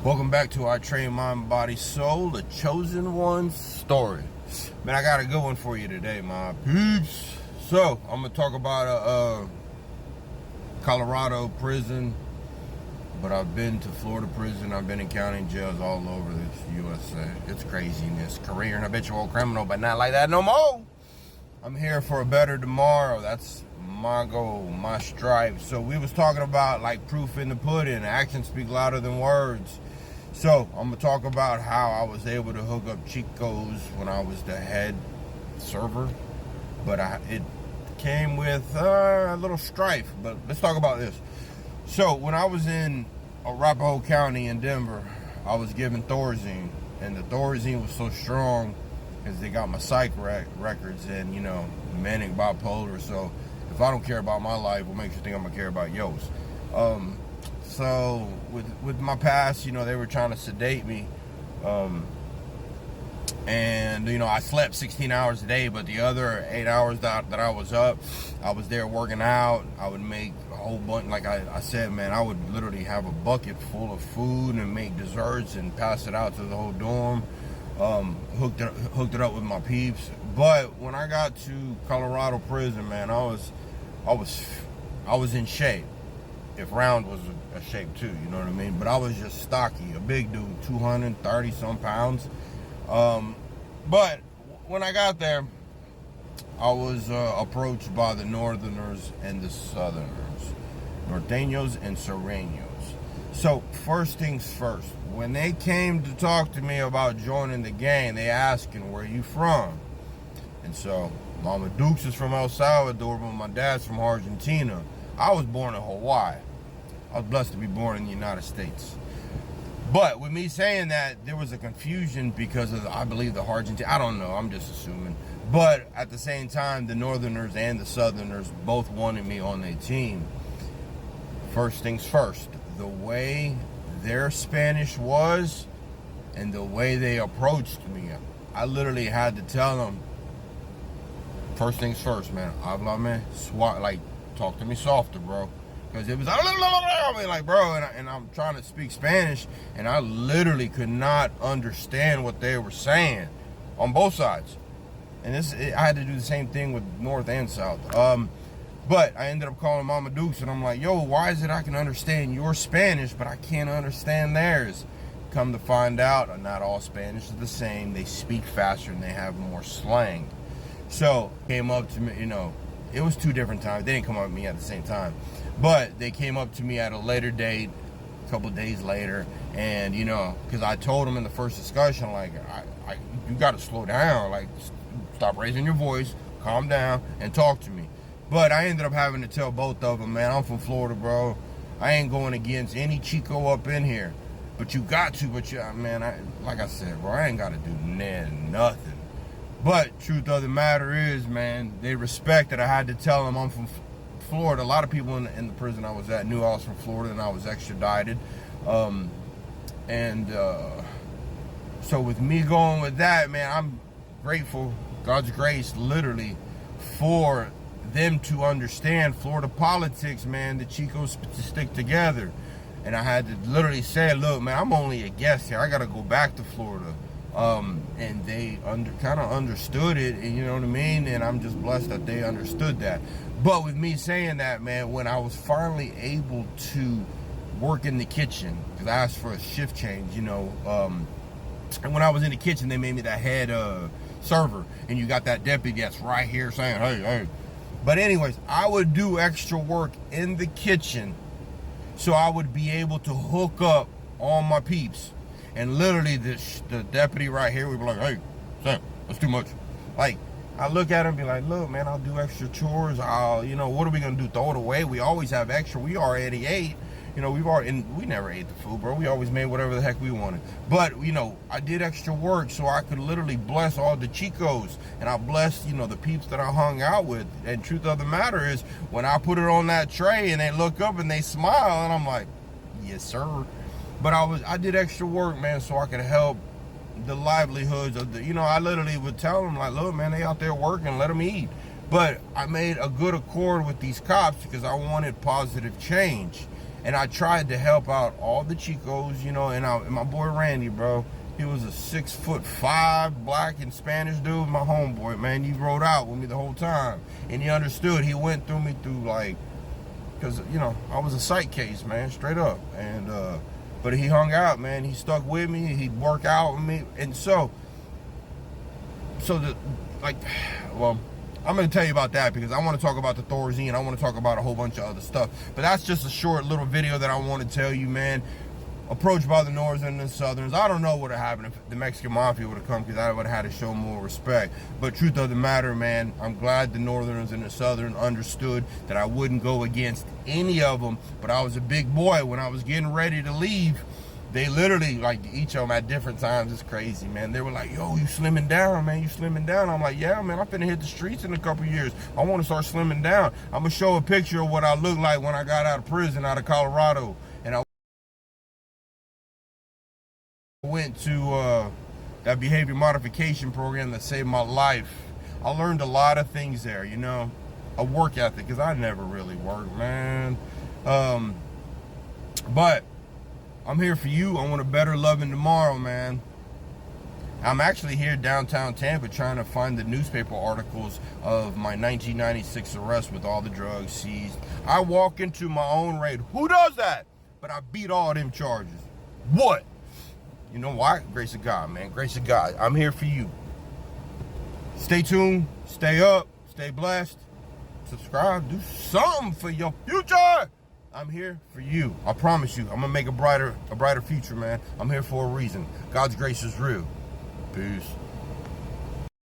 Welcome back to our Train Mind, Body, Soul, the Chosen One's story. Man, I got a good one for you today, my peeps. So, I'm going to talk about a Colorado prison, but I've been to Florida prison. I've been in county jails all over this USA. It's craziness. Career and habitual criminal, but not like that no more. I'm here for a better tomorrow. That's my goal, my stripe. So we was talking about like proof in the pudding. Actions speak louder than words. So I'm gonna talk about how I was able to hook up Chicos when I was the head server, but it came with a little strife. But let's talk about this. So when I was in Arapahoe County in Denver, I was given Thorazine, and the Thorazine was so strong because they got my psych records and, you know, manic bipolar. So if I don't care about my life, what makes you think I'm gonna care about yours? So with my past, you know, they were trying to sedate me, and you know, I slept 16 hours a day, but the other 8 hours that I was up, I was there working out. I would make a whole bunch, like I said, man, I would literally have a bucket full of food and make desserts and pass it out to the whole dorm. Hooked it up with my peeps. But when I got to Colorado prison, man, I was in shape. If round was a shape too, you know what I mean? But I was just stocky, a big dude, 230 some pounds. But when I got there, I was approached by the Northerners and the Southerners, Nortenos and Surenos. So first things first, when they came to talk to me about joining the gang, they asking, where you from? And so Mama Dukes is from El Salvador, but my dad's from Argentina. I was born in Hawaii. I was blessed to be born in the United States. But with me saying that, there was a confusion because of, I believe, the Argentina. I don't know, I'm just assuming. But at the same time, the Northerners and the Southerners both wanted me on their team. First things first, the way their Spanish was and the way they approached me, I literally had to tell them, first things first, man, háblame, like, talk to me softer, bro. Because it was like, bro, and I'm trying to speak Spanish, and I literally could not understand what they were saying on both sides. And I had to do the same thing with North and South. But I ended up calling Mama Dukes, and I'm like, yo, why is it I can understand your Spanish, but I can't understand theirs? Come to find out, not all Spanish is the same. They speak faster and they have more slang. So came up to me, you know, it was two different times. They didn't come up to me at the same time. But they came up to me at a later date, a couple days later, and, you know, because I told them in the first discussion, like, you got to slow down, like, stop raising your voice, calm down, and talk to me. But I ended up having to tell both of them, man, I'm from Florida, bro. I ain't going against any Chico up in here. But you got to, man, like I said, bro, I ain't got to do nothing. But truth of the matter is, man, they respect that I had to tell them I'm from Florida. A lot of people in the prison I was at knew I was from Florida, and I was extradited. So with me going with that, man, I'm grateful, God's grace, literally, for them to understand Florida politics, man. The Chicos stick together. And I had to literally say, look, man, I'm only a guest here. I got to go back to Florida. And they kind of understood it, and you know what I mean? And I'm just blessed that they understood that. But with me saying that, man, when I was finally able to work in the kitchen, because I asked for a shift change, you know, and when I was in the kitchen, they made me that head server, and you got that deputy that's right here saying, hey. But anyways, I would do extra work in the kitchen so I would be able to hook up all my peeps. And literally, the deputy right here would be like, hey, Sam, that's too much. Like, I look at him and be like, look, man, I'll do extra chores. You know, what are we going to do? Throw it away? We always have extra. We already ate. You know, we never ate the food, bro. We always made whatever the heck we wanted. But, you know, I did extra work so I could literally bless all the Chicos. And I blessed, you know, the peeps that I hung out with. And truth of the matter is, when I put it on that tray and they look up and they smile, and I'm like, yes, sir. But I did extra work, man, so I could help the livelihoods of the, you know, I literally would tell them, like, look, man, they out there working, let them eat. But I made a good accord with these cops because I wanted positive change. And I tried to help out all the Chicos, you know, and my boy Randy, bro. He was a 6'5" black and Spanish dude, my homeboy, man. He rode out with me the whole time. And he understood. He went through me through, like, because, you know, I was a sight case, man, straight up. And, but he hung out, man. He stuck with me. He'd work out with me. And so well, I'm going to tell you about that because I want to talk about the Thorazine. I want to talk about a whole bunch of other stuff. But that's just a short little video that I want to tell you, man. Approached by the Northerners and Southerns. I don't know what would have happened if the Mexican Mafia would have come, because I would have had to show more respect. But truth of the matter, man, I'm glad the Northerners and the Southern understood that I wouldn't go against any of them. But I was a big boy. When I was getting ready to leave, they literally, like, each of them at different times, it's crazy, man. They were like, yo, you slimming down, man, you slimming down. I'm like, yeah, man, I'm finna hit the streets in a couple years. I want to start slimming down. I'm gonna show a picture of what I looked like when I got out of prison, out of Colorado. And I went to that behavior modification program that saved my life. I learned a lot of things there, you know, a work ethic, because I never really worked, man. But I'm here for you. I want a better loving tomorrow, man. I'm actually here downtown Tampa trying to find the newspaper articles of my 1996 arrest with all the drugs seized. I walk into my own raid. Who does that? But I beat all them charges. What? You know why? Grace of God, man. Grace of God. I'm here for you. Stay tuned. Stay up. Stay blessed. Subscribe. Do something for your future. I'm here for you. I promise you. I'm going to make a brighter future, man. I'm here for a reason. God's grace is real. Peace.